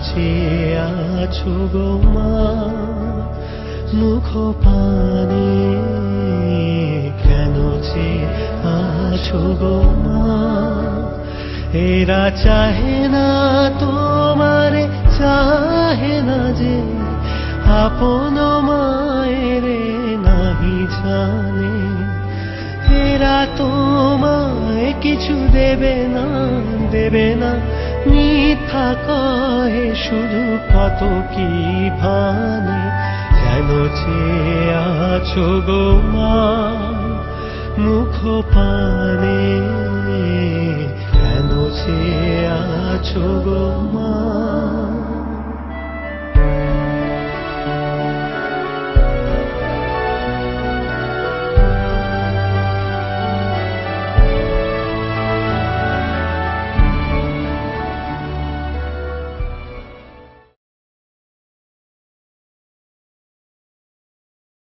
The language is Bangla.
চেয়ে আছো গো মা মুখ পানে কেন চেয়ে আছো গো মা এরা চাহে না তোমারে চাহে না যে আপন মায়েরে নাহি জানে এরা তোমায় কিছু দেবে না মিথ্যা কহে শুধু কত কি ভানে কেন চেয়ে আছো গো মা মুখ পানে কেন চেয়ে আছো গো মা।